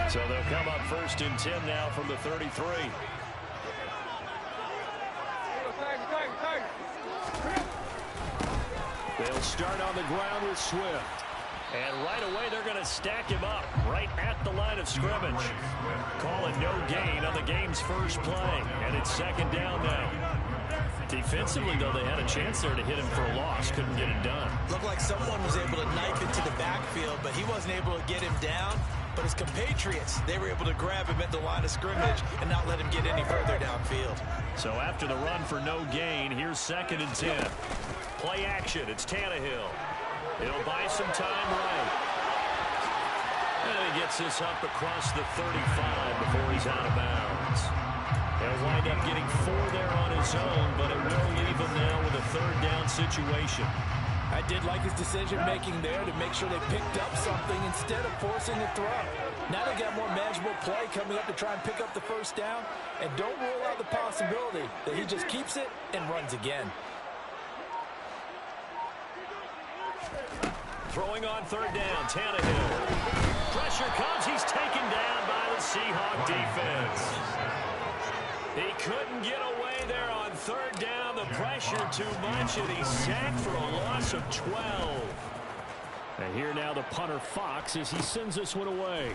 So they'll come up 1st and 10 now from the 33. They'll start on the ground with Swift. And right away, they're going to stack him up right at the line of scrimmage. Call it no gain on the game's first play. And it's 2nd down now. Defensively, though, they had a chance there to hit him for a loss. Couldn't get it done. Looked like someone was able to knife into the backfield, but he wasn't able to get him down. But his compatriots, they were able to grab him at the line of scrimmage and not let him get any further downfield. So after the run for no gain, here's 2nd and 10. Play action. It's Tannehill. He'll buy some time right. And he gets this up across the 35 before he's out of bounds. He'll wind up getting 4 there on his own, but it will leave him now with a 3rd down situation. I did like his decision-making there to make sure they picked up something instead of forcing a throw. Now they got more manageable play coming up to try and pick up the 1st down, and don't rule out the possibility that he just keeps it and runs again. Throwing on 3rd down, Tannehill. Pressure comes. He's taken down by the Seahawk defense. He couldn't get away there on 3rd down. The pressure too much, and he's sacked for a loss of 12. And here now the punter Fox as he sends this one away.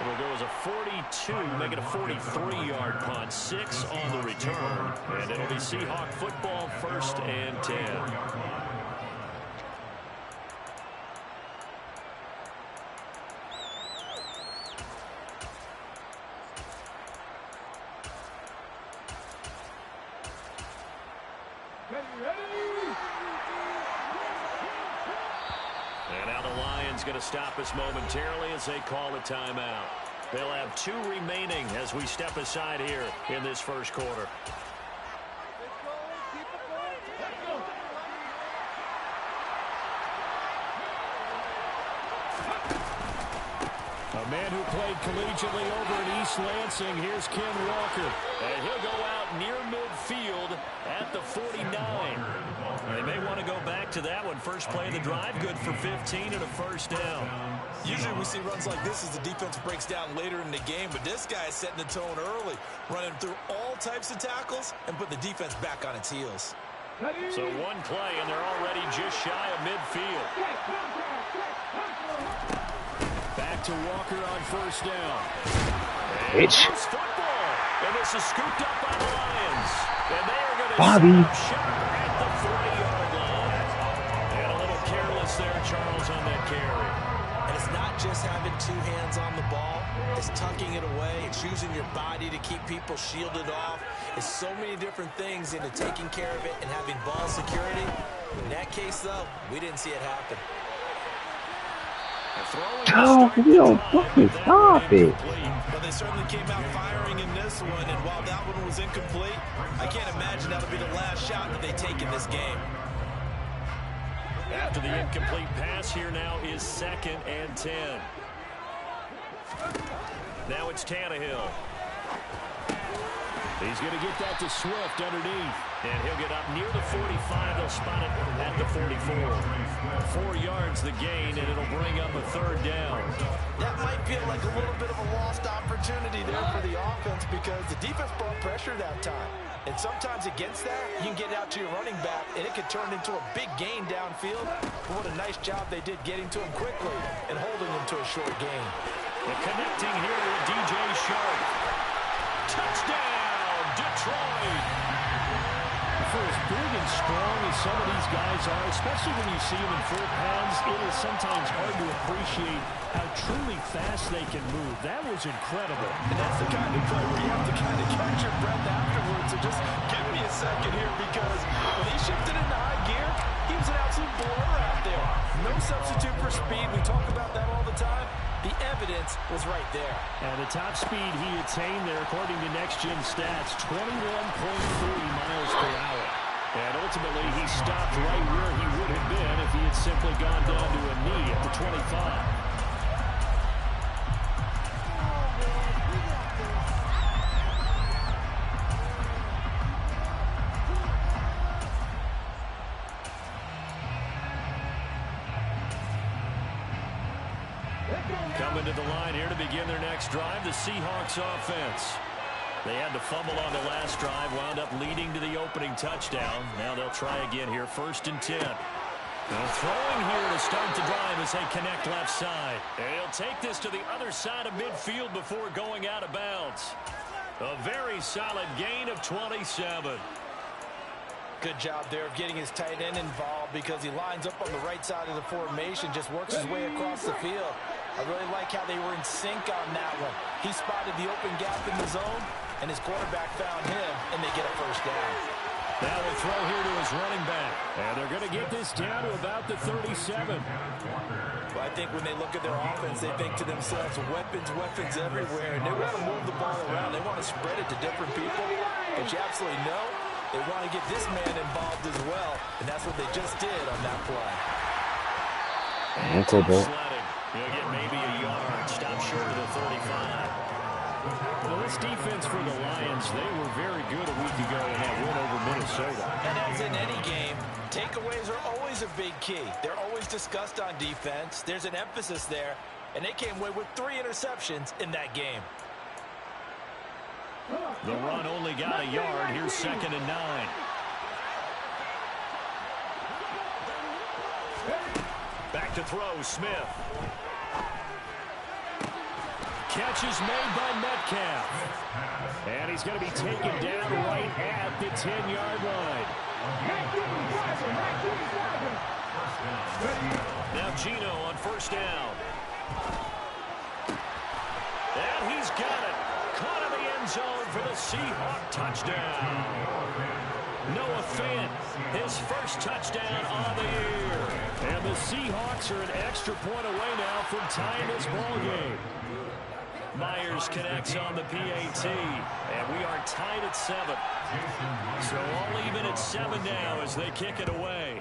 It'll go as a 42, make it a 43-yard punt, 6 on the return. And it'll be Seahawk football 1st and 10. And now the Lions going to stop us momentarily as they call a timeout. They'll have 2 remaining as we step aside here in this 1st quarter. A man who played collegiately over in East Lansing, here's Ken Walker. And he'll go out near midfield at the 49. They may want to go back to that one. First play of the drive, good for 15 and a 1st down. Usually we see runs like this as the defense breaks down later in the game, but this guy is setting the tone early, running through all types of tackles and put the defense back on its heels. So 1 play, and they're already just shy of midfield. Back to Walker on 1st down. Bitch. Football. And this is scooped up by the Lions. And they are going to set up shop at the 40-yard line. And a little careless there, Charles, on that carry. And it's not just having 2 hands on the ball. It's tucking it away. It's using your body to keep people shielded off. It's so many different things into taking care of it and having ball security. In that case, though, we didn't see it happen. Oh, real fucking stop it. But they certainly came out firing in this one, and while that one was incomplete, I can't imagine that'll be the last shot that they take in this game. After the incomplete pass, here now is 2nd and 10. Now it's Tannehill. He's going to get that to Swift underneath. And he'll get up near the 45. They'll spot it at the 44. 4 yards the gain, and it'll bring up a 3rd down. That might feel like a little bit of a lost opportunity there for the offense because the defense brought pressure that time. And sometimes against that, you can get out to your running back, and it could turn into a big gain downfield. But what a nice job they did getting to him quickly and holding him to a short gain. And connecting here with DJ Sharp. Touchdown, Detroit! For as big and strong as some of these guys are, especially when you see them in full pads, it is sometimes hard to appreciate how truly fast they can move. That was incredible. And that's the kind of play where you have to kind of catch your breath afterwards. So just give me a second here because when he shifted into high gear, he was an absolute blur out there. No substitute for speed. We talk about that all the time. The evidence was right there. And the top speed he attained there, according to Next Gen Stats, 21.3 miles per hour. And ultimately, he stopped right where he would have been if he had simply gone down to a knee at the 25. Coming to the line here to begin their next drive, the Seahawks offense. They had to fumble on the last drive, wound up leading to the opening touchdown. Now they'll try again here, 1st and 10. Now throwing here to start the drive as they connect left side. And he'll take this to the other side of midfield before going out of bounds. A very solid gain of 27. Good job there of getting his tight end involved because he lines up on the right side of the formation, just works his way across the field. I really like how they were in sync on that one. He spotted the open gap in the zone, and his quarterback found him, and they get a 1st down. Now they'll throw here to his running back. And they're going to get this down to about the 37. Well, I think when they look at their offense, they think to themselves, weapons everywhere. And they want to move the ball around. They want to spread it to different people. But you absolutely know they want to get this man involved as well. And that's what they just did on that play. That's a ball. He'll get maybe a yard. Stop short of the 35. Well, this defense for the Lions, they were very good a week ago in that win over Minnesota. And as in any game, takeaways are always a big key. They're always discussed on defense. There's an emphasis there, and they came away with 3 interceptions in that game. The run only got a yard. Here's 2nd and 9. Back to throw, Smith. Catch is made by Metcalf. And he's going to be taken down right at the 10-yard line. Now Gino on 1st down. And he's got it. Caught in the end zone for the Seahawk touchdown. Noah Fant, his 1st touchdown on the year. And the Seahawks are an extra point away now from tying this ball game. Myers connects on the PAT, and we are tied at 7. So all even at 7 now as they kick it away.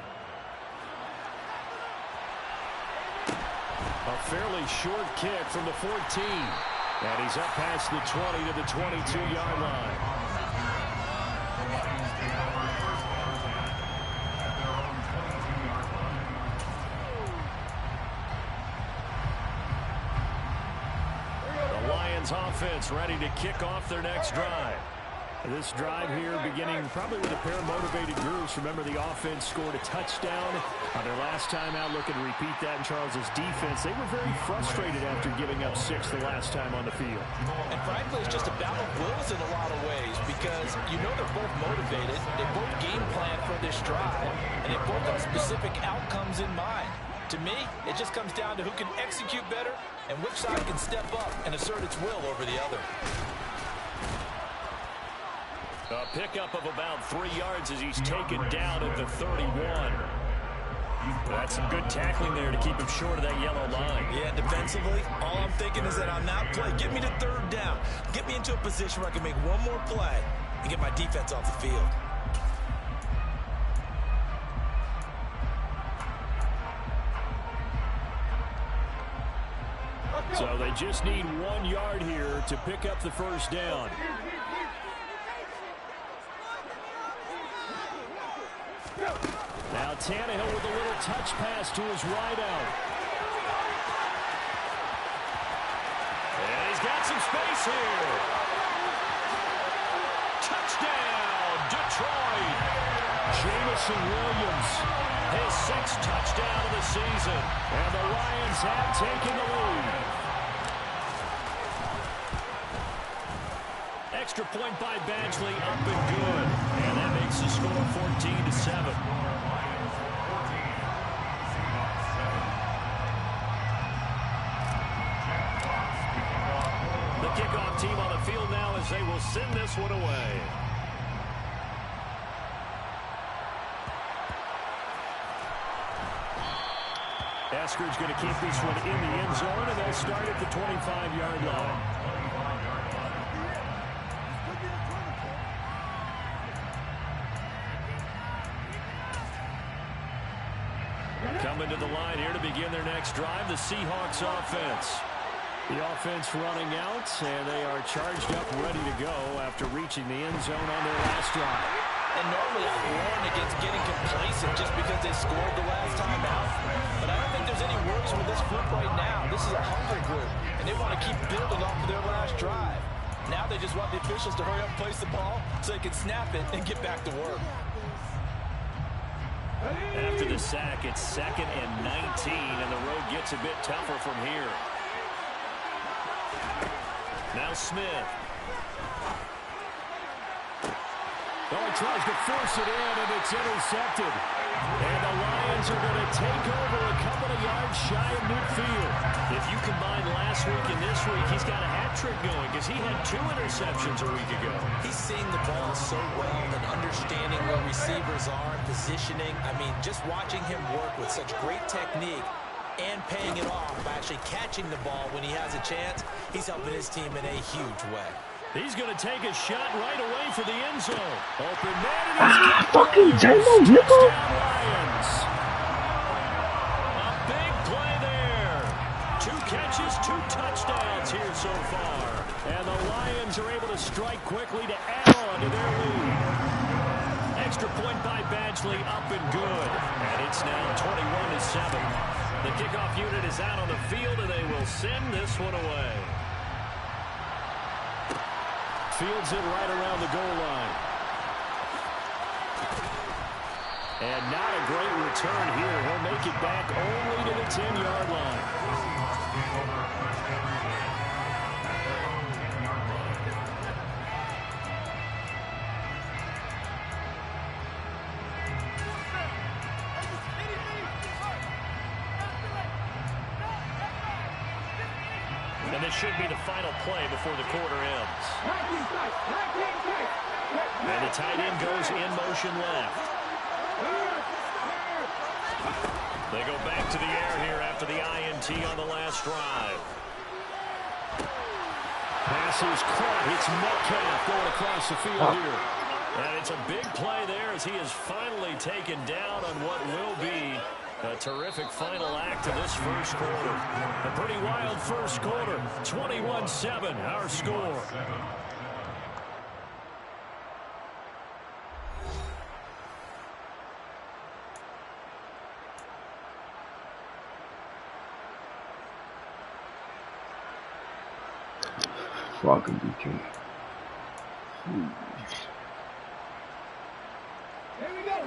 A fairly short kick from the 14. And he's up past the 20 to the 22-yard line. Offense ready to kick off their next drive. This drive here beginning probably with a pair of motivated groups. Remember, the offense scored a touchdown on their last time out. Looking to repeat that in Charles's defense. They were very frustrated after giving up 6 the last time on the field. And frankly, it's just a battle of wills in a lot of ways because you know they're both motivated. They both game plan for this drive, and they both have specific outcomes in mind. To me, it just comes down to who can execute better and which side can step up and assert its will over the other. A pickup of about 3 yards as he's taken down at the 31. That's some good tackling there to keep him short of that yellow line. Yeah, defensively, all I'm thinking is that on that play, get me to 3rd down. Get me into a position where I can make one more play and get my defense off the field. So they just need 1 yard here to pick up the 1st down. Now Tannehill with a little touch pass to his wideout. And he's got some space here. Touchdown, Detroit. Jamison Williams, his 6th touchdown of the season. And the Lions have taken the lead. Extra point by Badgley, up and good. And that makes the score 14-7. The kickoff team on the field now as they will send this one away. Eskridge going to keep this one in the end zone, and they'll start at the 25-yard line. Coming to the line here to begin their next drive, the Seahawks offense. The offense running out, and they are charged up, ready to go after reaching the end zone on their last drive. And normally I've warned against getting complacent just because they scored the last time out. But I don't think there's any worries with this group right now. This is a hungry group, and they want to keep building off of their last drive. Now they just want the officials to hurry up and place the ball so they can snap it and get back to work. After the sack, it's 2nd and 19, and the road gets a bit tougher from here. Now Smith. Oh, he tries to force it in, and it's intercepted. And the Lions are going to take over a couple of yards shy of midfield. If you combine last week and this week, he's got a hat trick going because he had 2 interceptions a week ago. He's seeing the ball so well and understanding where receivers are, positioning. I mean, just watching him work with such great technique and paying it off by actually catching the ball when he has a chance, he's helping his team in a huge way. He's going to take a shot right away for the end zone. Open man, and he's Fucking J-Lo, nigga. Lions. A big play there. 2 catches, 2 touchdowns here so far. And the Lions are able to strike quickly to add on to their lead. Extra point by Badgley, up and good. And it's now 21-7. The kickoff unit is out on the field, and they will send this one away. Fields it right around the goal line. And not a great return here. He'll make it back only to the 10-yard line. And this should be the final play before the quarter ends. And the tight end goes in motion left. They go back to the air here after the INT on the last drive. Pass is caught. It's Metcalf going across the field here. And it's a big play there as he is finally taken down on what will be a terrific final act of this first quarter. A pretty wild first quarter. 21-7, our score. Fucking BK.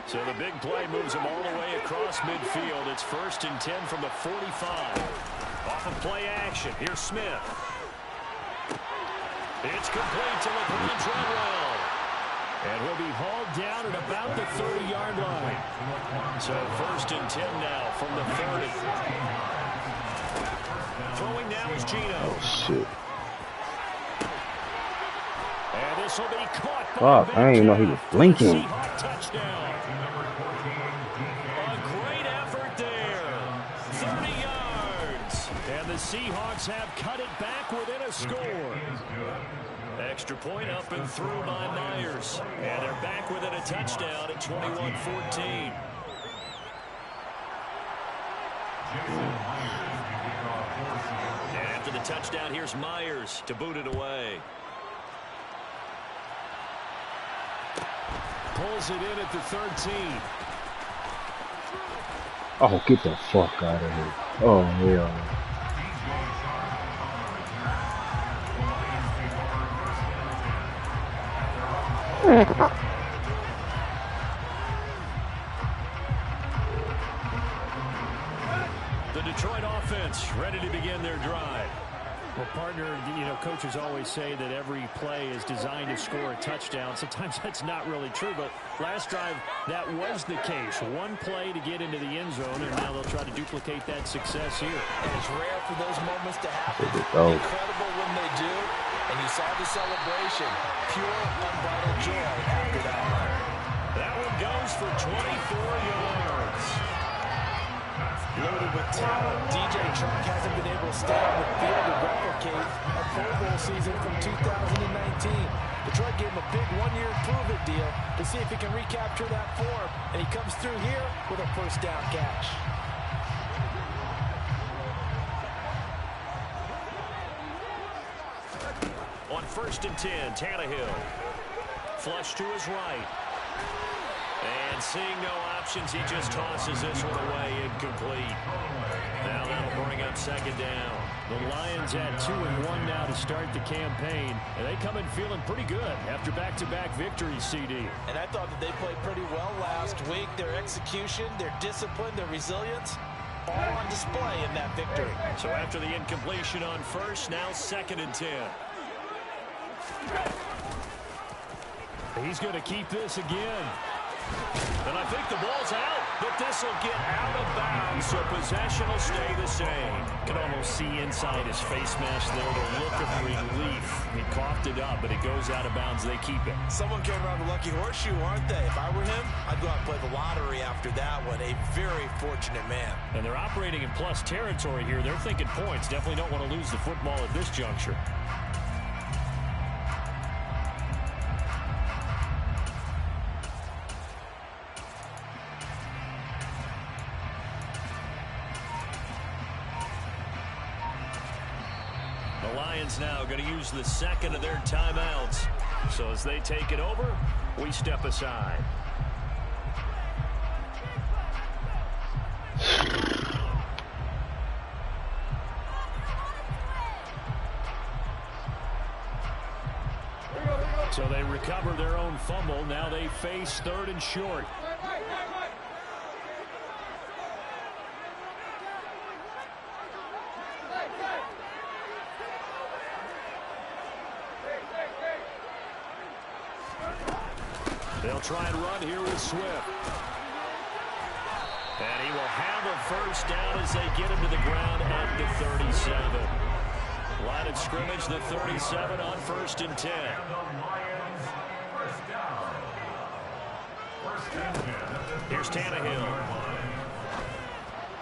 So the big play moves him all the way across midfield. It's 1st and 10 from the 45. Off of play action. Here's Smith. It's complete to LeBron Treadwell. And he'll be hauled down at about the 30-yard line. So 1st and 10 now from the 30. Throwing now is Gino. Oh, shit. And this will be caught by Fuck, I didn't even know he was blinking. Seahawks touchdown. A great effort there. 30 yards. And the Seahawks have cut it back within a score. Extra point up and through by Myers. And they're back within a touchdown at 21-14. And after the touchdown, here's Myers to boot it away. Pulls it in at the 13. Oh, get the fuck out of here. Oh, hell. The Detroit offense ready to begin their drive. Well, partner, you know, coaches always say that every play is designed to score a touchdown. Sometimes that's not really true, but last drive, that was the case. One play to get into the end zone, and now they'll try to duplicate that success here. And it's rare for those moments to happen. Oh. Incredible when they do, and you saw the celebration. Pure, unbridled joy after that one. That one goes for 24 yards. Loaded with talent, DJ Chark hasn't been able to stay on the field and replicate a Pro Bowl season from 2019. Detroit gave him a big one-year improvement deal to see if he can recapture that form, and he comes through here with a first down catch. On 1st and 10, Tannehill. Flush to his right. And seeing no options, he just tosses this one away, incomplete. Now that'll bring up second down. The Lions at 2-1 now to start the campaign, and they come in feeling pretty good after back-to-back victories, CD. And I thought that they played pretty well last week. Their execution, their discipline, their resilience, all on display in that victory. So after the incompletion on first, now 2nd and 10. He's going to keep this again. And I think the ball's out, but this will get out of bounds, so possession will stay the same. Can almost see inside his face mask there the look of relief. He coughed it up, but it goes out of bounds. They keep it. Someone came around the lucky horseshoe, aren't they? If I were him, I'd go out and play the lottery after that one. A very fortunate man. And they're operating in plus territory here. They're thinking points. Definitely don't want to lose the football at this juncture. The Lions now going to use the second of their timeouts. So as they take it over, we step aside. So they recover their own fumble. Now they face 3rd and short. They'll try and run here with Swift. And he will have a first down as they get him to the ground at the 37. Line of scrimmage, the 37 on 1st and 10. Here's Tannehill.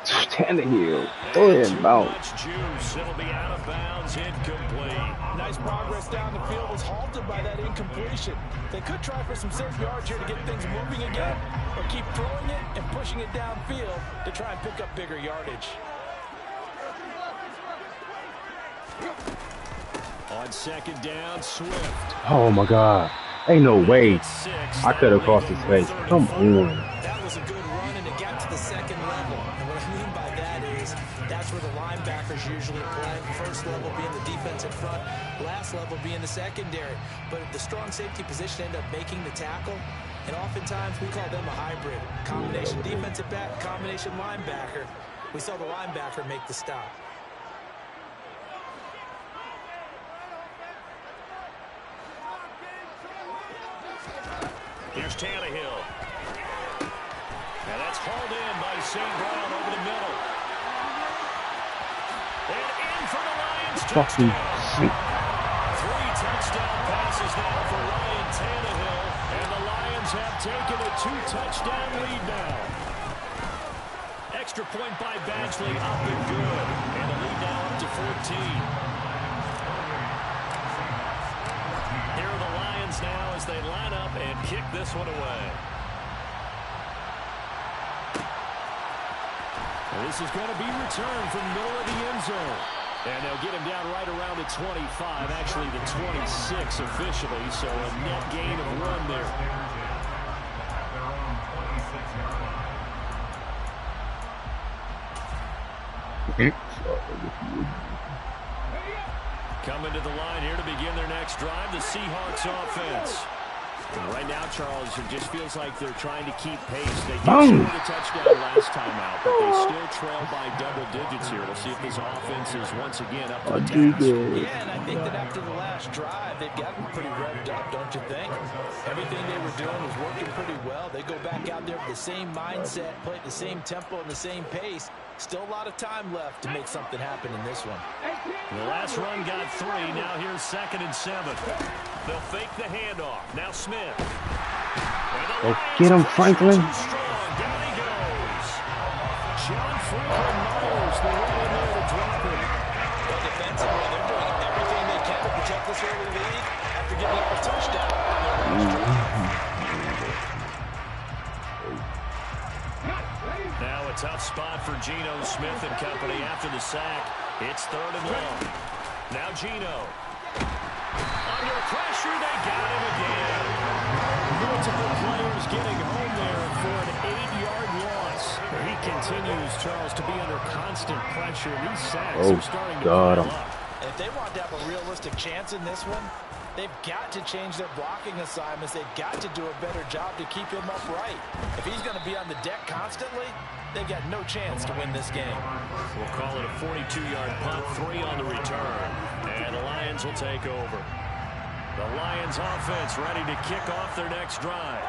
Tannehill. Throw it in bounds. Much juice. It'll be out of bounds, incomplete. Nice progress down the field was halted by that incompletion. They could try for some safe yards here to get things moving again, or keep throwing it and pushing it downfield to try and pick up bigger yardage. On 2nd down, Swift. Oh my God. Ain't no way. I could have crossed his face. Come on. That was a good run, and it got to the 2nd level. And what I mean by that is that's where the linebackers usually play. First level being the defensive front, last level being the secondary. But the strong safety position ended up making the tackle, and oftentimes we call them a hybrid. Combination defensive back, combination linebacker. We saw the linebacker make the stop. Here's Tannehill. Now that's hauled in by St. Brown over the middle. And in for the Lions. Fucking shit. 3 touchdown passes now for Ryan Tannehill. And the Lions have taken a 2-touchdown lead now. Extra point by Badgley, up and good. And the lead now up to 14. Here are the Lions now as they line up and kick this one away. Well, this is going to be returned from the middle of the end zone. And they'll get him down right around the 25, actually the 26 officially, so a net gain of 1 there. Coming to the line here to begin their next drive, the Seahawks offense. And right now, Charles, it just feels like they're trying to keep pace. They did score the touchdown last time out, but they still trail by double digits here. We'll see if this offense is once again up to the task. Yeah, and I think that after the last drive, they've gotten pretty revved up, don't you think? Everything they were doing was working pretty well. They go back out there with the same mindset, play at the same tempo and the same pace. Still a lot of time left to make something happen in this one. The last run got 3. Now here's 2nd and 7. They'll fake the handoff. Now Smith. Oh, get him, Franklin. Down he goes. John Franklin Myers, the one in there to drop it. Well, defensively, they're doing everything they can to protect this early lead after giving up a touchdown on their last drive. Now a tough spot for Geno Smith and company after the sack. It's 3rd and long. Now Geno. Under pressure, they got him again. Multiple players getting home there in continues, Charles, to be under constant pressure. These sacks Oh, are starting to got pile him. up. If they want to have a realistic chance in this one, they've got to change their blocking assignments. They've got to do a better job to keep him upright. If he's going to be on the deck constantly, they've got no chance to win this game. We'll call it a 42-yard punt, 3 on the return. And the Lions will take over. The Lions offense ready to kick off their next drive.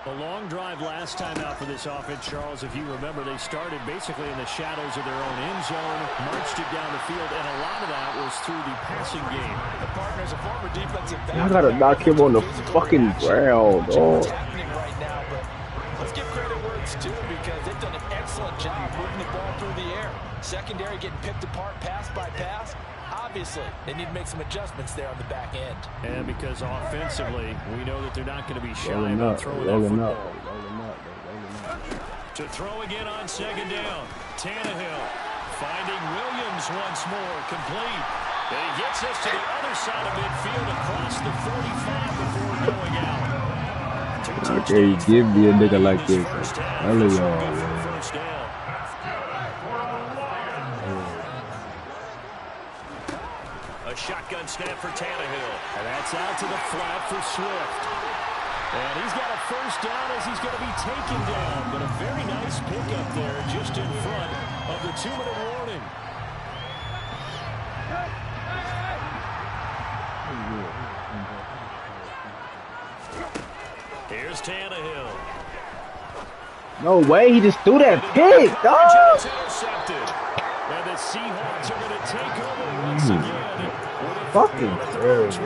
A long drive last time out for this offense, Charles. If you remember, they started basically in the shadows of their own end zone, marched it down the field, and a lot of that was through the passing game. The partner's a former defensive back. I gotta knock him on the fucking ground, dog. What's happening right now, but let's give credit where it's due because they've done an excellent job moving the ball through the air. Secondary getting picked apart pass by pass. Obviously, they need to make some adjustments there on the back end. And because offensively, we know that they're not going to be shy Rolling about up, throwing that rolling football. up, rolling up, rolling up. To throw again on second down. Tannehill finding Williams once more, complete. And he gets us to the other side of midfield across the 45 before going out. Okay, give me a nigga like this. Early on, First down. A shotgun snap for Tannehill. And that's out to the flat for Swift. And he's got a first down as he's going to be taken down. But a very nice pickup there just in front of the 2-minute warning. Here's Tannehill. No way, he just threw that pick, dog. It's intercepted. And the Seahawks are going to take over once again. Fucking terrible.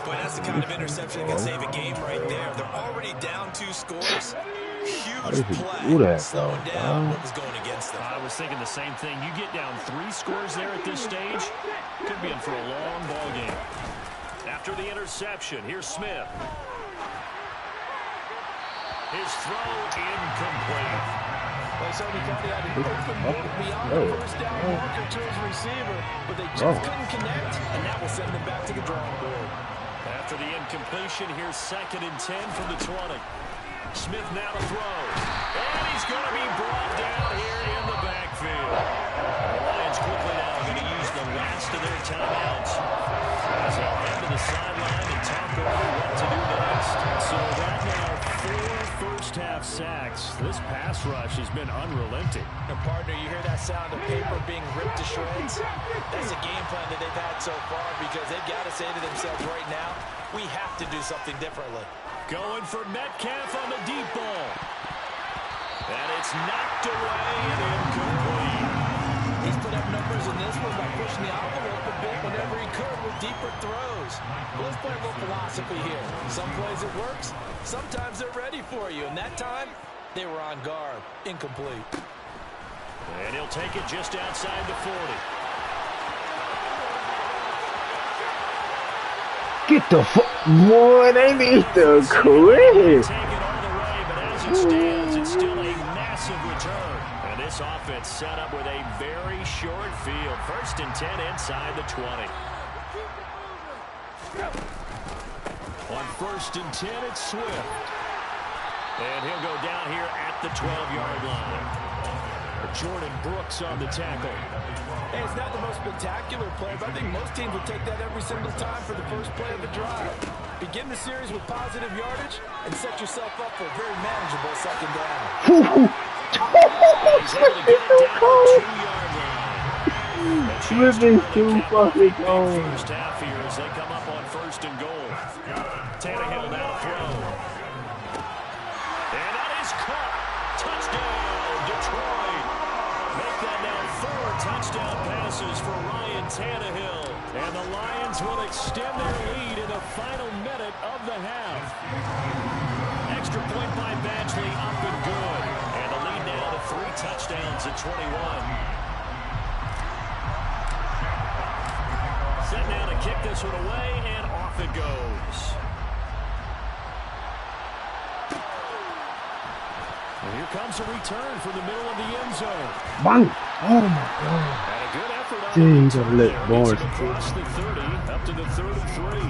Boy, that's the kind of interception that can save a game right there. They're already down 2 scores. Huge play. Slowing down what was going against them. I was thinking the same thing. You get down 3 scores there at this stage, could be in for a long ball game. After the interception, here's Smith. His throw incomplete. Well, so he thought he had an open look beyond the first down marker to his receiver, but they just couldn't connect, and that will send them back to the drawing board. After the incompletion, here's 2nd and 10 from the 20. Smith now to throw. And he's going to be brought down here in the backfield. The Lions quickly now going to use the last of their timeouts as they'll head to the sideline and talk over what to do next. So right now, 4 first-half sacks. This pass rush has been unrelenting. And partner, you hear that sound of paper being ripped to shreds? That's a game plan that they've had so far because they've got to say to themselves right now, we have to do something differently. Going for Metcalf on the deep ball. And it's knocked away and incomplete. He's put up numbers in this one by pushing the envelope a bit whenever he could with deeper throws. Well, let's play a little philosophy here. Some plays it works, sometimes they're ready for you. And that time, they were on guard. Incomplete. And he'll take it just outside the 40. Get the fuck, boy, they need to quit. Take it all the way, but as it stands, it's still a massive return. And this offense set up with a very short field. 1st and 10 inside the 20. On 1st and 10, it's Swift. And he'll go down here at the 12-yard line. Jordan Brooks on the tackle. Hey, it's not the most spectacular play, but I think most teams would take that every single time for the first play of the drive. Begin the series with positive yardage and set yourself up for a very manageable 2nd down. Swift is too fucking cold. First half here as they come up on 1st and goal. Tannehill now to throw. And that is caught. Touchdown, Detroit. Make that now 4 touchdown passes for Ryan Tannehill. And the Lions will extend their lead in the final minute of the half. Extra point by Badgley, up and good. And the lead now to 3 touchdowns at 21. Set now to kick this one away, and off it goes. And here comes a return from the middle of the end zone. Bang! Oh my God! And a good effort on Jeez, the I return let there. Barnes Gets it across the 30, up to the 33.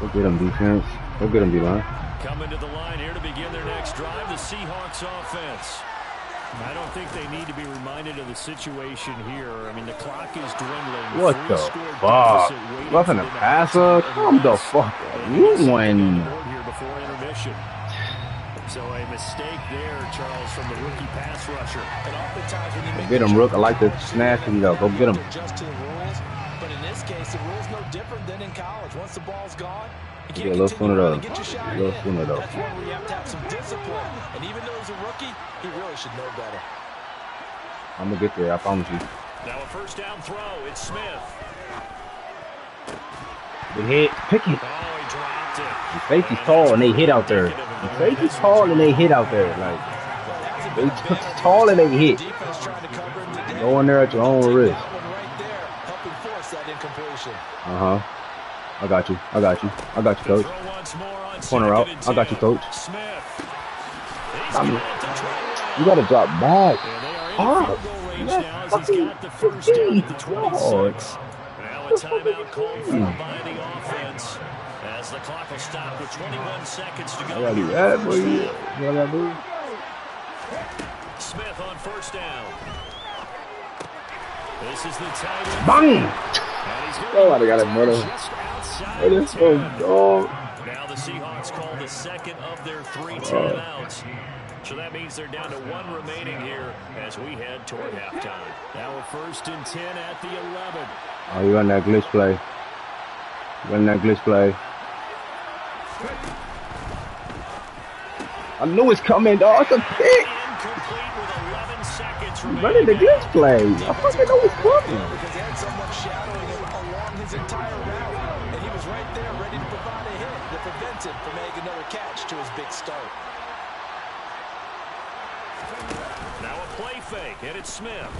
Go get him, defense. Go get him, D-line. Coming to the line here to begin their next drive, the Seahawks offense. I don't think they need to be reminded of the situation here. I mean, the clock is dwindling. What the fuck? Roughing the passer? Come the fuck on. You win. Before intermission. So a mistake there, Charles, from the rookie pass rusher. And oftentimes when you make get him, Rook. I like to snatch him though. Go get him. Adjust to the rules, but in this case, the rule's no different than in college. Once the ball's gone, you can't a little sooner though. get your shot A little sooner though. That's one where you have to have some discipline. And even though he's a rookie, he really should know better. I'm gonna get there. I promise you. Now a first down throw. It's Smith. They hit. Pick it. Oh, he dropped it. The safety's tall and they hit out there. The safety's tall and they hit out there. Like they tall and they hit. Go in there at your own risk. I got you. I got you. I got you, coach. Corner out. I got you, coach. You gotta drop back. Oh, that's fucking yards. Now a timeout called for by the offense as the clock will stop with 21 seconds to go. I gotta do that, boy. You gotta do. Smith on first down. This is the tight end. Bang! Oh, I got it, brother. It is so dog. Now the Seahawks call the second of their 3 timeouts. So that means they're down to 1 remaining here as we head toward halftime. Now a first and 10 at the 11. Oh, you run that glitch play. You run that glitch play. I knew it's coming, dog. It's a pick. Incomplete with 11 seconds remaining. Running the glitch play. I fucking know it's coming. Because he had someone shadowing him along his entire route. And he was right there ready to provide a hit that prevented from making another catch to his big start. Now a play fake, and it's Smith.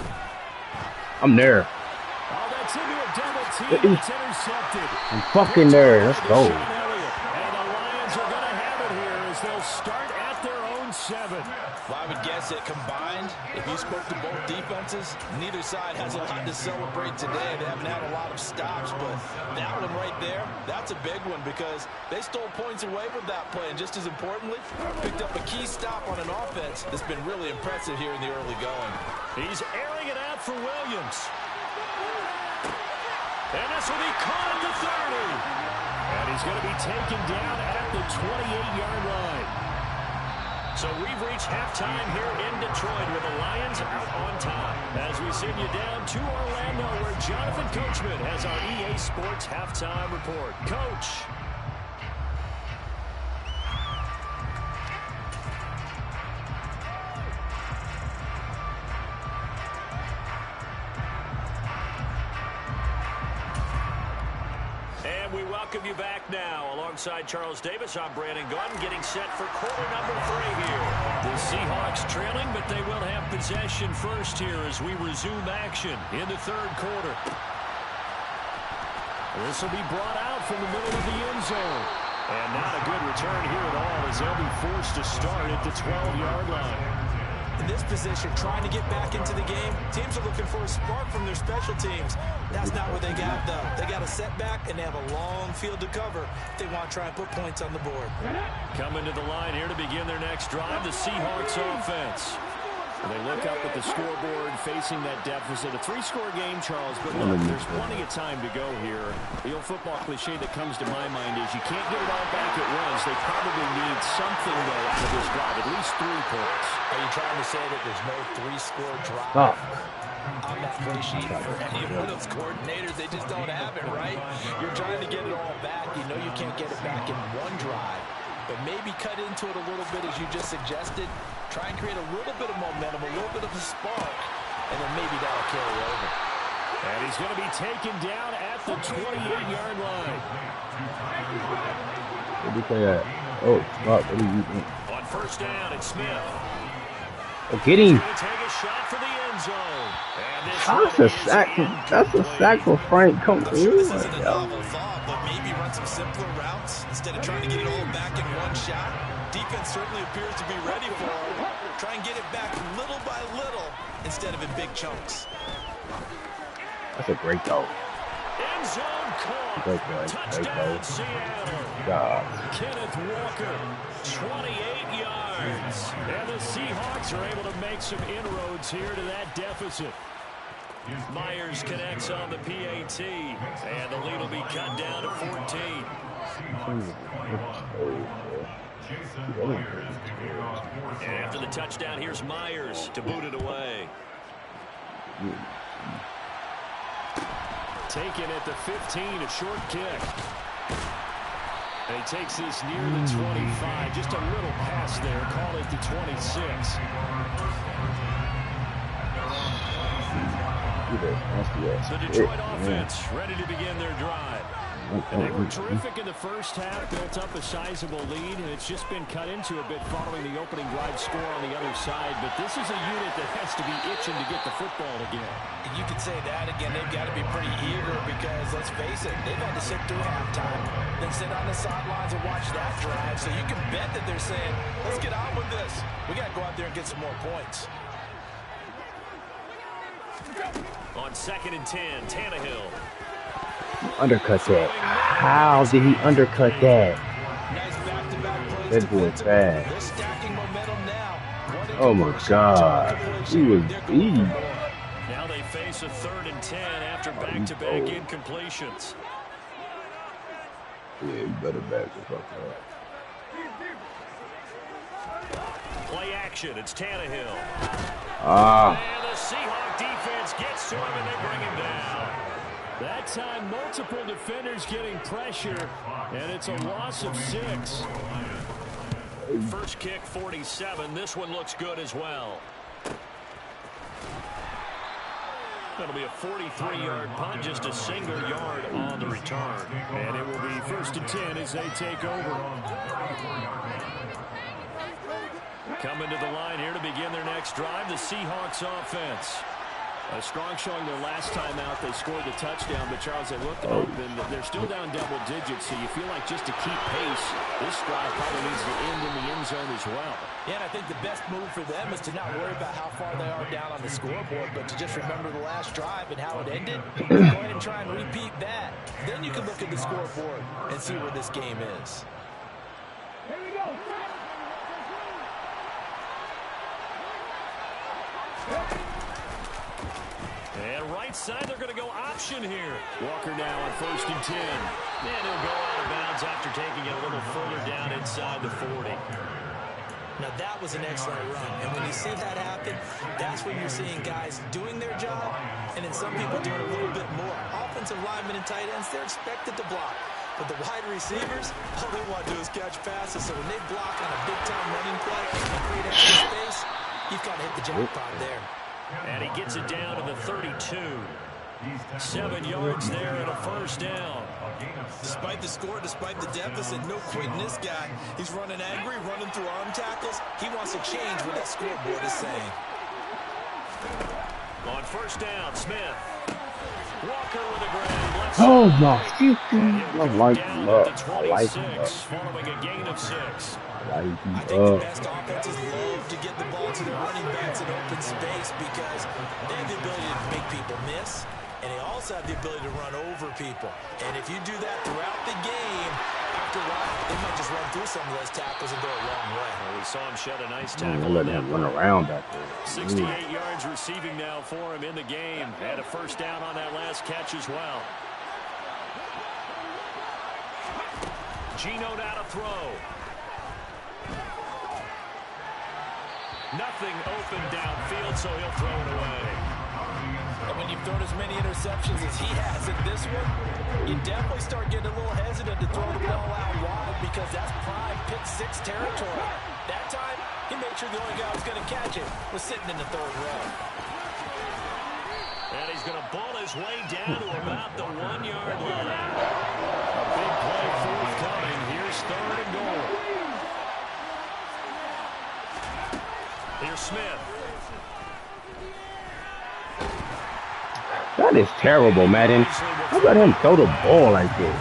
I'm there. Oh, that's into a double team. It's intercepted. I'm fucking there. Let's go. And the Lions are going to have it here as they'll start at their own 7. Well, I would guess that combined, if you spoke to both defenses, neither side has a lot to celebrate today. They haven't had a lot of stops, but that one right there, that's a big one because they stole points away with that play. And just as importantly, picked up a key stop on an offense that's been really impressive here in the early going. He's airing it out for Williams. And this will be caught at the 30. And he's going to be taken down at the 28-yard line. So we've reached halftime here in Detroit with the Lions out on top. As we send you down to Orlando where Jonathan Coachman has our EA Sports halftime report. Coach. And we welcome you back now. Alongside Charles Davis, I'm Brandon Gunn, getting set for quarter number 3 here. The Seahawks trailing, but they will have possession first here as we resume action in the 3rd quarter. This will be brought out from the middle of the end zone. And not a good return here at all as they'll be forced to start at the 12-yard line. In this position, trying to get back into the game, teams are looking for a spark from their special teams. That's not what they got, though. They got a setback, and they have a long field to cover if they want to try and put points on the board. Coming to the line here to begin their next drive, the Seahawks offense. They look up at the scoreboard facing that deficit. A 3-score game, Charles, but look, there's plenty of time to go here. The old football cliche that comes to my mind is you can't get it all back at once. They probably need something, though, out of this drive, at least 3 points. Are you trying to say that there's no 3-score drive? On that play sheet for any one of those coordinators? They just don't have it, right? You're trying to get it all back. You know you can't get it back in one drive. But maybe cut into it a little bit, as you just suggested. Try and create a little bit of momentum, a little bit of a spark, and then maybe that'll carry over. And he's going to be taken down at the 28-yard line. Where do you play at? Oh, what do you think? On first down, it's Smith. Oh, get him. Take a shot for the end zone. That's a sack. That's a sack for Frank. Come I'm sure this isn't a novel thought, but maybe run some simpler routes instead of trying to get it all back in one shot. Defense certainly appears to be ready for it. Try and get it back little by little instead of in big chunks. That's a great goal. End zone caught. Touchdown, Seattle. Kenneth Walker, 28 yards. And the Seahawks are able to make some inroads here to that deficit. Myers connects on the PAT, and the lead will be cut down to 14. And after the touchdown, here's Myers to boot it away. Taken at the 15, a short kick. And he takes this near the 25. Just a little pass there. Call it the 26. The Detroit offense ready to begin their drive. And they were terrific in the first half, built up a sizable lead, and it's just been cut into a bit following the opening drive score on the other side. But this is a unit that has to be itching to get the football again. You could say that again. They've got to be pretty eager because, let's face it, they've had to sit through halftime, then sit on the sidelines and watch that drive. So you can bet that they're saying, let's get on with this. We got to go out there and get some more points. On 2nd and 10, Tannehill. Undercut that. How did he undercut that? That boy's fast. Oh my God. He was beat. Now they face a 3rd and 10 after back-to-back incompletions. Yeah, you better back the fuck up. Play action. It's Tannehill. Ah. And the Seahawk defense gets to him and they bring him down. That time, multiple defenders getting pressure, and it's a loss of 6. First kick, 47. This one looks good as well. That'll be a 43-yard punt, just a single yard on the return. And it will be 1st and 10 as they take over. Coming to the line here to begin their next drive, the Seahawks offense. Strong showing their last time out. They scored the touchdown, but Charles, they looked up and they're still down double digits, so you feel like just to keep pace, this drive probably needs to end in the end zone as well. Yeah, and I think the best move for them is to not worry about how far they are down on the scoreboard, but to just remember the last drive and how it ended. Go ahead and try and repeat that. Then you can look at the scoreboard and see where this game is. Here we go. And right side, they're going to go option here. Walker now on 1st and 10. And he'll go out of bounds after taking it a little further down inside the 40. Now, that was an excellent run. And when you see that happen, that's when you're seeing guys doing their job and then some people doing a little bit more. Offensive linemen and tight ends, they're expected to block. But the wide receivers, all they want to do is catch passes. So when they block on a big-time running play and create extra space, you've got to hit the jackpot there. And he gets it down to the 32. 7 yards there and a 1st down. Despite the score, despite the deficit, no quitting this guy. He's running angry, running through arm tackles. He wants to change what that scoreboard is saying. On 1st down, Smith. Walker with a grab. Oh my God. I like him. Following a gain of 6. I think the best offenses love to get the ball to the running backs in open space because they have the ability to make people miss, and they also have the ability to run over people. And if you do that throughout the game, after a while, they might just run through some of those tackles and go a long way. Well, we saw him shed a nice tackle. Let him run around back there. 68 yards receiving now for him in the game. Had a 1st down on that last catch as well. Gino now to throw. Nothing open downfield, so he'll throw it away. And when you've thrown as many interceptions as he has in this one, you definitely start getting a little hesitant to throw the ball out wide because that's prime pick 6 territory. That time, he made sure the only guy who was going to catch it was sitting in the 3rd row. And he's going to ball his way down to about the 1-yard line. A big play forthcoming. Here's 3rd and goal. Here's Smith. That is terrible, Madden. How about him throw the ball like this?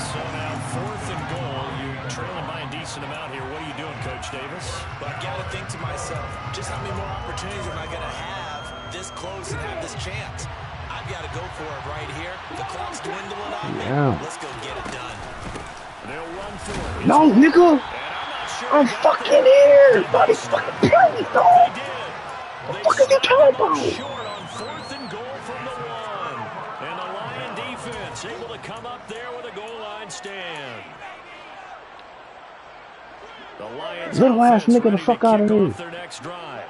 So now 4th and goal. You're trailing by a decent amount here. What are you doing, Coach Davis? But I got to think to myself, just how many more opportunities am I going to have this close and have this chance? I I've got to go for it right here. The clock's dwindling on me. Let's go get it done. They'll run for it. No, nigga. I'm fucking here. Buddy, fucking play, dog. What the fuck are you talking about? Short on 4th and goal from the 1. And the Lion defense able to come up there with a goal line stand. The Lions little ass nigga the fuck out of here. Their next drive.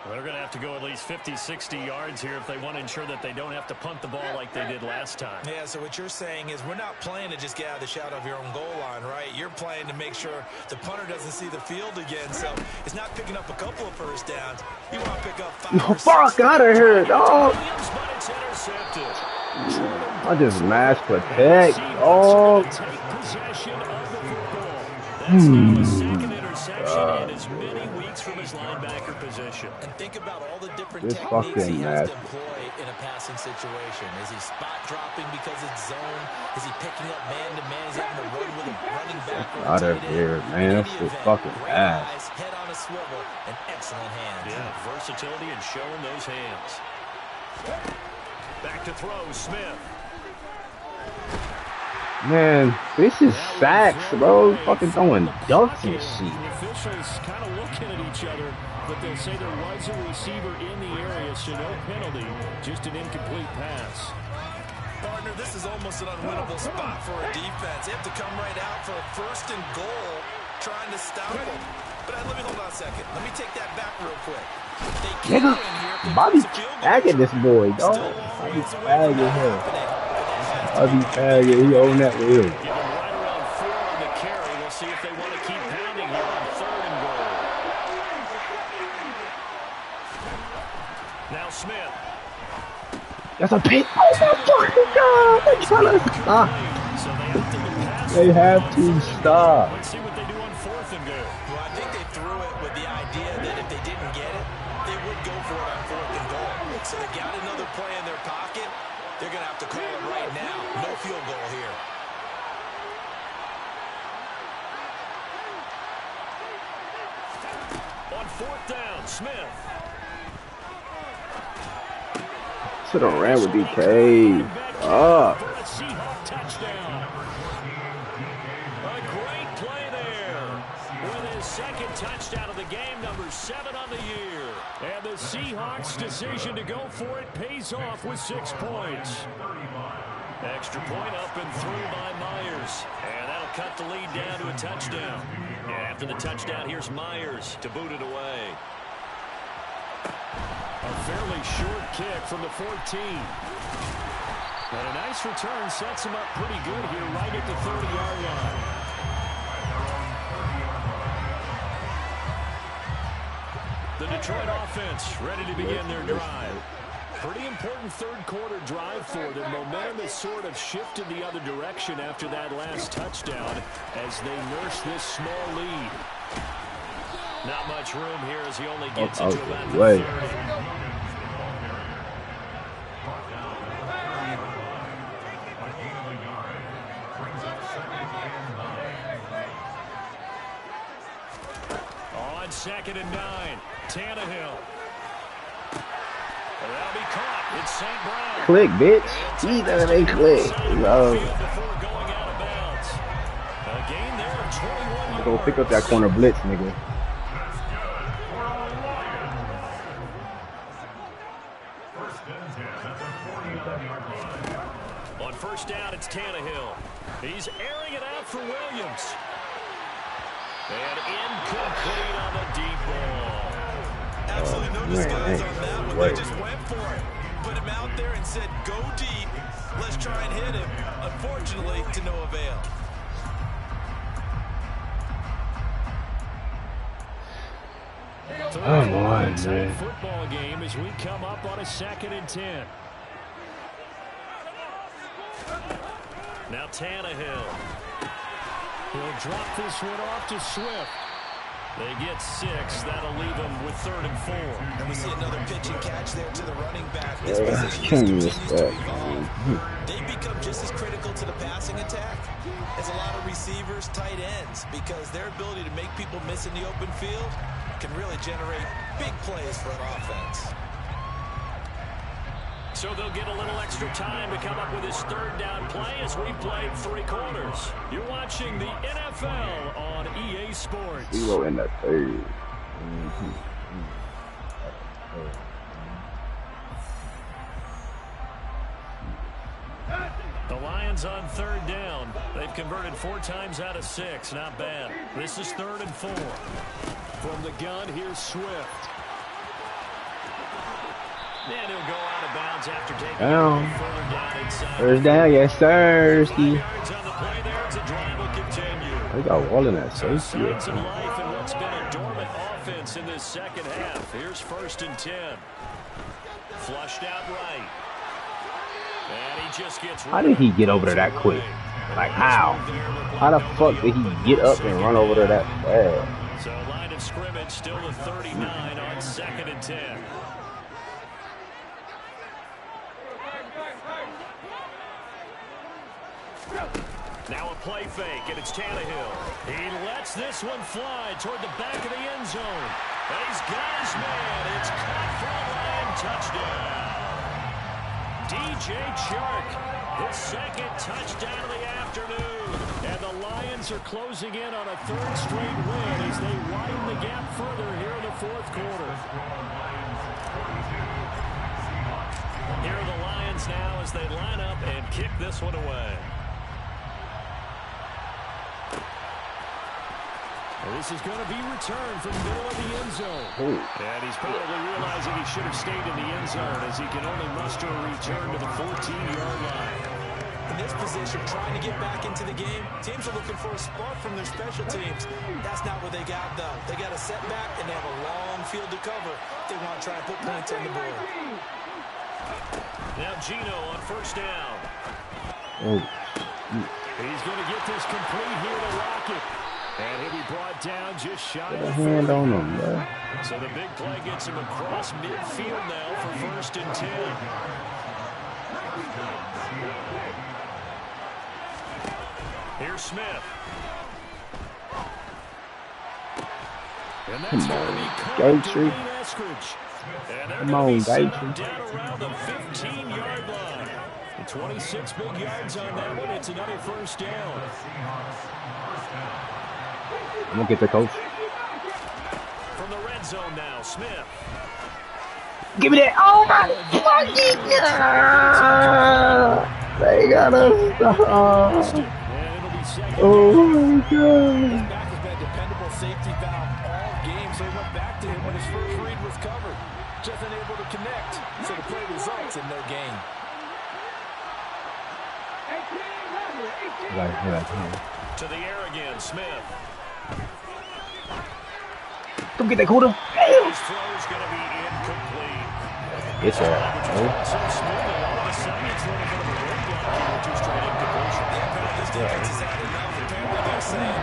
They're going to have to go at least 50, 60 yards here if they want to ensure that they don't have to punt the ball like they did last time. Yeah, so what you're saying is we're not playing to just get out of the shadow of your own goal line, right? You're playing to make sure the punter doesn't see the field again. So it's not picking up a couple of first downs. You want to pick up 5 or 6. Fuck out of here, dog. But it's intercepted. I just mash protect, dog. Take possession of the football. That's now the second interception in as many weeks from his linebacker position. And think about all the different This techniques he fucking has mess. to employ in a passing situation. Is he spot dropping because it's zone? Is he picking up man-to-man? Is he having to run with a running back? Out of here, man. That's just fucking ass. Eyes, head on a swivel, and excellent hands. Yeah, versatility and showing those hands. Back to throw, Smith. Man, this is sacks, bro. Fucking throwing ducks and shit. The officials kind of looking at each other, but they'll say there was a receiver in the area, so no penalty, just an incomplete pass. Partner, this is almost an unwinnable spot for a defense. They have to come right out for a 1st and goal, trying to stop them. But let me hold on a second. Let me take that back real quick. They can Nigga, win here if they Bobby force a field goal. tagging this boy, dog. Still a long Bobby ways away tagging from that him. happening. Bobby tagging. He own that with him. Give him right around 4 on the carry. We'll see if they want to keep pounding here on 3rd and goal. Now Smith. That's a pick. Oh my fucking god! They're trying to stop. So They have to stop. Let's see what they do on 4th and goal. Well, I think they threw it with the idea that if they didn't get it, they would go for it on 4th and goal. So they got another play in their pocket. They're going to have to call it right now. No field goal here. On 4th down, Smith. Should have ran with DK. Fuck. For a Seahawk touchdown. A great play there. With his 2nd touchdown of the game, number 7 on the year. And the Seahawks' decision to go for it pays off with 6 points. Extra point up and through by Myers. And that'll cut the lead down to a touchdown. And after the touchdown, here's Myers to boot it away. A fairly short kick from the 14. But a nice return sets him up pretty good here right at the 30-yard line. The Detroit offense ready to begin their drive. Pretty important third-quarter drive for them. Momentum has sort of shifted the other direction after that last touchdown as they nurse this small lead. Not much room here as he only gets it to about the 30. On 2nd and 9, Tannehill. That'll be caught. It's St. Brown. Click, bitch. Either they click. Love. Before going out of bounds. A gain there of 21 yards. Go pick up that corner blitz, nigga. On 1st down, it's Tannehill. He's airing it out for Williams. And incomplete on the deep ball. Absolutely no disguise on that one. They just went for it. Put him out there and said, go deep. Let's try and hit him. Unfortunately, to no avail. Come on, man. Football game as we come up on a 2nd and 10. Now Tannehill. He'll drop this one off to Swift. They get 6. That'll leave them with 3rd and 4. And we see another pitch and catch there to the running back. This Yeah, position continues to evolve. They become just as critical to the passing attack as a lot of receivers, tight ends, because their ability to make people miss in the open field can really generate big plays for an offense. So they'll get a little extra time to come up with his third down play as we've played 3 quarters. You're watching the NFL on EA Sports. 0 in the third. The Lions on 3rd down. They've converted 4 times out of 6. Not bad. This is 3rd and 4. From the gun, here's Swift. And he'll go out of bounds after taking Down. further down inside. First down, yes, sir. 5 yards on the play there as the drive will continue. They got all in that Signs safety. of life in what's been a dormant offense in this second half. Here's 1st and 10. Flushed out right. And he just gets How did he get over there that quick? Like, how? How the fuck did he get up and run over there that fast? So line of scrimmage still at 39 on 2nd and 10. Now a play fake, and it's Tannehill. He lets this one fly toward the back of the end zone. And he's got his man. It's caught for a Lion touchdown. DJ Chark, his 2nd touchdown of the afternoon. And the Lions are closing in on a 3rd straight win as they widen the gap further here in the 4th quarter. Here are the Lions now as they line up and kick this one away. And this is going to be returned from the middle of the end zone. Ooh. And he's probably realizing he should have stayed in the end zone as he can only muster a return to the 14-yard line. In this position, trying to get back into the game, teams are looking for a spark from their special teams. That's not what they got, though. They got a setback, and they have a long field to cover. They want to try and put points on the board. Now Gino on 1st down. Oh. He's going to get this complete here to Lockett. And he'll be brought down just shy Put a of hand 40. on him, bro. So the big play gets him across midfield now for 1st and 10. Here's Smith. And Come that's going to on, be caught Gatry. to Wayne Eskridge. And they're Come going on, to be set Gatry. up down around the 15-yard line. 26 big yards on that one. It's another 1st down. I'm going to get the coach. From the red zone now, Smith. Give me that. Oh, my fucking God. They got us. And it'll be 2nd Oh, my God. His back has been a dependable safety valve all game, so he went back to him when his first read was covered. Just unable to connect, so the play results in no gain. To the air again, Smith. Come get that quarter. His throw's going to be incomplete. It's all right. So smooth, and all of a sudden it's a little bit of a roadblock here with 2 straight incompletions. This defense has had enough. Apparently they're saying,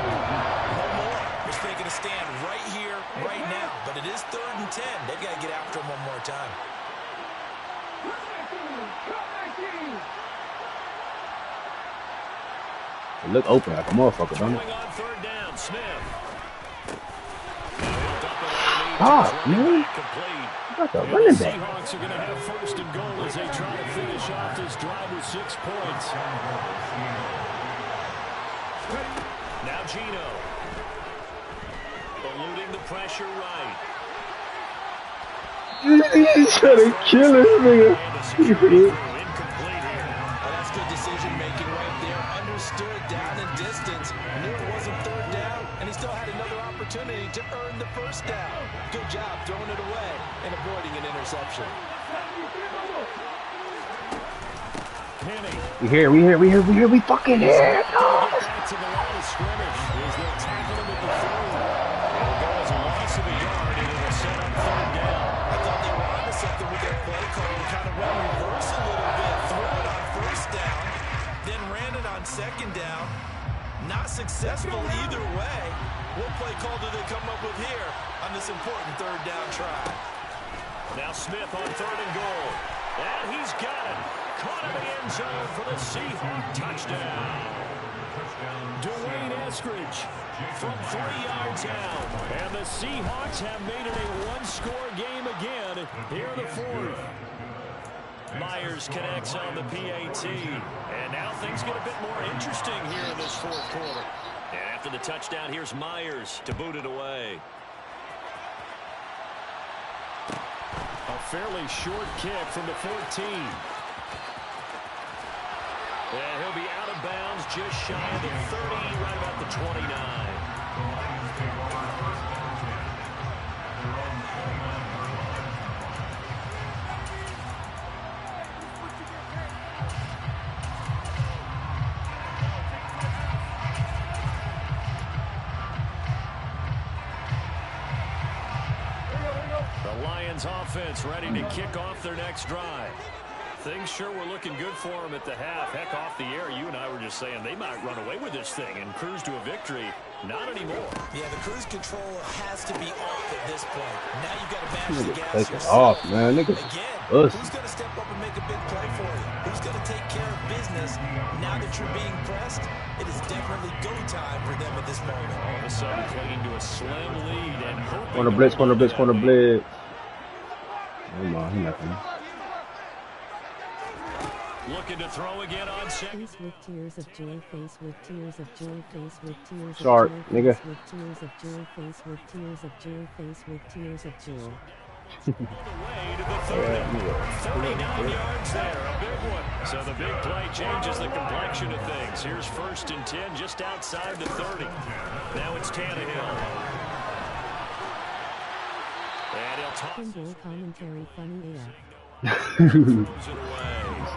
no more. We're taking a stand right here, right now. But it is 3rd and 10. They've got to get after him one more time. It look open like a motherfucker, don't it? Going on 3rd down, Smith. Ah, man. Complete. Like a running back. Seahawks are going to have 1st and goal as they try to finish off this drive with 6 points. Now Gino. Eluding the pressure right. He's trying to kill this nigga. Incomplete here. That's good decision-making right there. Understood down and distance. Knew it wasn't 3rd down, and he still had another opportunity to earn the 1st down. Good job throwing it away and avoiding an interception. Penny. We here. We fucking here. Back to the line of scrimmage as they'll tackle him at the 30. It'll go as a loss of a yard, and it'll set up 3rd down. I thought they were onto something with their play call and kind of went reverse a little bit. Threw it on 1st down, then ran it on 2nd down. Not successful either way. What play call do they come up with here on this important 3rd down try? Now Smith on 3rd and goal. And he's got it. Caught in the end zone for the Seahawk touchdown. Dwayne Eskridge from 3 yards out. And the Seahawks have made it a 1-score game again here in the 4th. Myers connects on the PAT. And now things get a bit more interesting here in this fourth quarter. And after the touchdown, here's Myers to boot it away. A fairly short kick from the 14. And he'll be out of bounds just shy of the 30, right about the 29. The Lions offense ready to kick off their next drive. Things sure were looking good for them at the half. Heck, off the air, you and I were just saying they might run away with this thing and cruise to a victory. Not anymore. Yeah, the cruise control has to be off at this point. Now you've got to match the gas Take it yourself. off, man. Niggas. Again, Us. who's going to step up and make a big play for you? Who's going to take care of business now that you're being pressed? It is definitely go time for them at this moment. All of a sudden clinging to a slim lead and hoping. Corner blitz, corner blitz, corner blitz. Oh my, he nothing. Looking to throw again on second. Face with tears of joy, face with tears of joy, face with tears of Shark, joy, nigga. face with tears of joy, face with tears of joy, face with tears of joy. All the way to the 30. 39 yards there, a big one. So the big play changes the complexion of things. Here's 1st and 10 just outside the 30. Now it's Tannehill. And he'll toss Pinball commentary funny AF.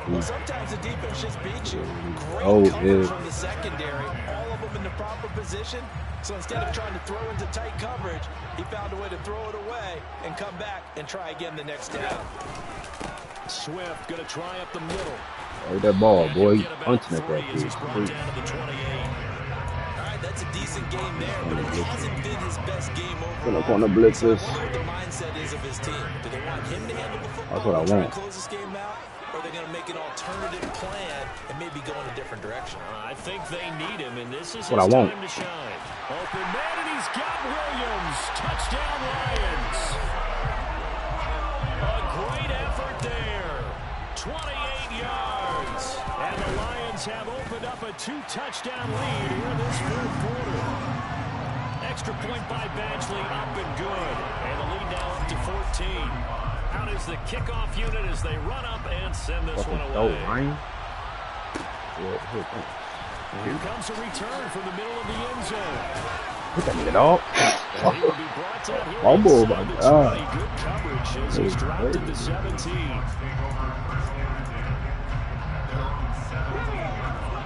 Well, sometimes the defense just beats you. Great Oh, coverage yeah. from the secondary. All of them in the proper position. So instead of trying to throw into tight coverage, he found a way to throw it away and come back and try again the next down. Swift going to try up the middle. Oh, that ball, And boy. he'll He's get about punching at 3 that as he's dude. brought down to the 28. All right, that's a decent game there, but it hasn't been his best game overall. Corner blitzes. So I wonder what the mindset is of his team. Do they want him to handle the football That's what I and try want. and close this game out? Or are they going to make an alternative plan and maybe go in a different direction? I think they need him, and this is What I his want. time to shine. Open man, and he's got Williams. Touchdown, Lions. A great effort there. 28 yards. And the Lions have opened up a 2-touchdown lead here in this fourth quarter. Extra point by Badgley, up and good. And the lead now up to 14. Out is the kickoff unit as they run up and send this one Oh, away. Ryan. Here comes a return from the middle of the end zone. Put that nigga dog. And he will be brought down here Fumble, inside my the God. 20. Good coverage as he's dropped at the 17.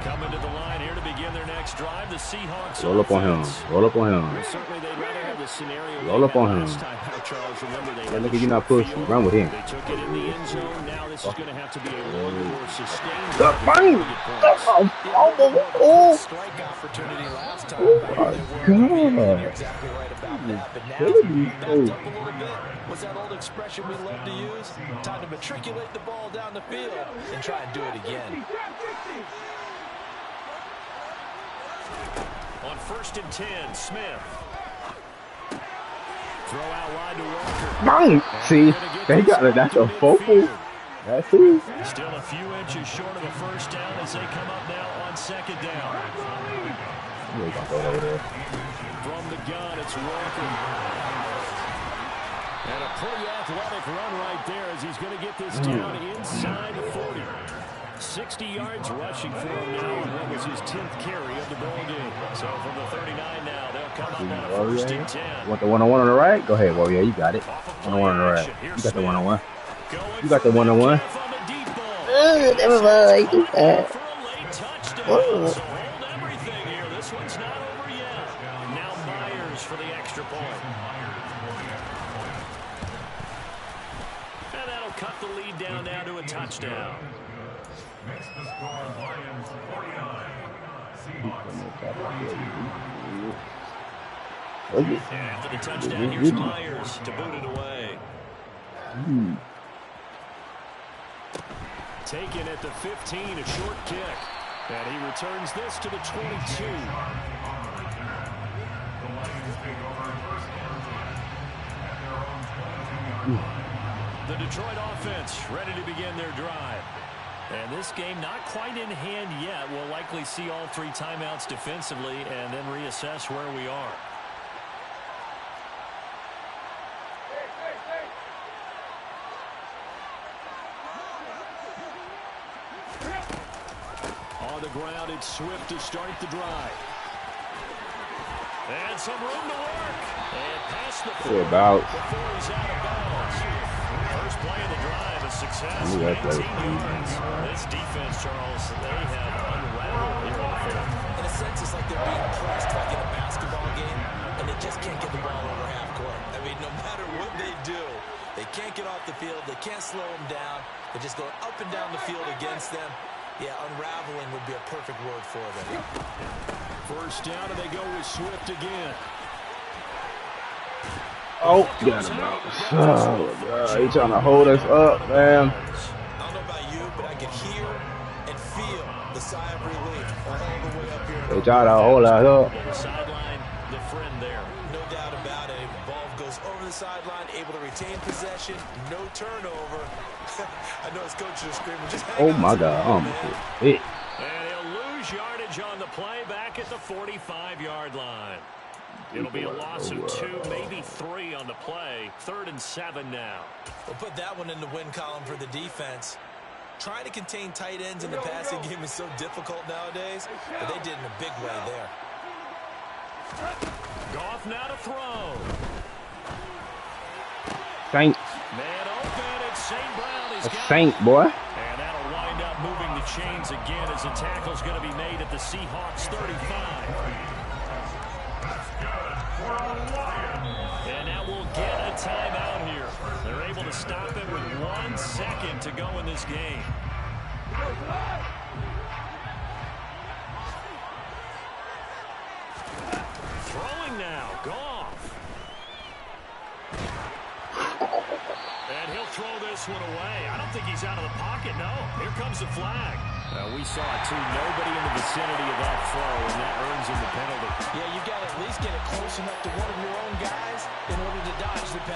Coming to the line here to begin their next drive. The Seahawks Roll up on him. offense. Roll up on him. Well, certainly they'd rather have the scenario. Roll up on him. last time out, Charles, remember they Yeah, had nigga, the you not short pushing. field. Run with him. They took it in the end zone. Now this is going to have to be a long, more sustained. Bang! Oh, Strike opportunity last time. oh They my were and God. you're exactly right about that. But now Killing me, backed coach. up a little bit. What's that old expression we love to use? Time to matriculate the ball down the field and try and do it again. On 1st and 10, Smith. Throw out wide to Walker. Bang! See, they got it. That's a focal. That's it. Still a few inches short of a first down as they come up now on 2nd down. You ain't gonna go over there. From the gun, it's Walker. And a pretty athletic run right there as he's going to get this down inside the 40. 60 yards rushing for him now on what was his 10th carry of the ball game. So from the 39 now, they'll come up on a 1st and 10. Want the one-on-one on the right? Go ahead, Warrior. You got it. One-on-one on the right. You got the one-on-one. You got the one-on-one. Never mind. For a late touchdown. So hold everything here. This one's not over yet. Now Myers for the extra point. And that'll cut the lead down now to a touchdown. Makes the score Lions 49. And after the touchdown, here's Myers to boot it away. Taken at the 15, a short kick. And he returns this to the 22. The Lions take over first and 10 at their own 22 yard line. 22 The the Detroit offense ready to begin their drive. And this game not quite in hand yet. We'll likely see all 3 timeouts defensively and then reassess where we are. On the ground, it's Swift to start the drive. And some room to work. And past the 40 before he's out of bounds. First play of the drive, a success. 19 yards. This defense, Charles, they have unraveled here in the fourth. In a sense, it's like they're being pressed like in a basketball game, and they just can't get the ball over half court. I mean, no matter what they do, they can't get off the field. They can't slow them down. They're just going up and down the field against them. Yeah, unraveling would be a perfect word for them. First down, and they go with Swift again. Oh, got him out. Oh, God. He's trying to hold us up, man. I don't know about you, but I can hear and feel the sigh of relief all the way up here. They try to hold us up. The sideline, the friend there. No doubt about it. Ball goes over the sideline, able to retain possession, no turnover. I know his coach is screaming, just hang on. Oh, my God. I'm big. And he'll lose yardage on the play back at the 45-yard line. It'll be a loss of 2, maybe 3 on the play. 3rd and 7 now. We'll put that one in the win column for the defense. Trying to contain tight ends in the passing game is so difficult nowadays, but they did in a big way there. Goff now to throw. Saint. Man open, it's St. Brown. He's got Saint, boy. And that'll wind up moving the chains again as the tackle's going to be made at the Seahawks 35. And now we'll get a timeout here. They're able to stop it with 1 second to go in this game. Throwing now, Goff. And he'll throw this one away. I don't think he's out of the pocket, no. Here comes the flag. We saw it, too. Nobody in the vicinity of that throw, and that earns him the penalty. Yeah, you've got to at least get it close enough to one of your own guys in order to dodge the penalty.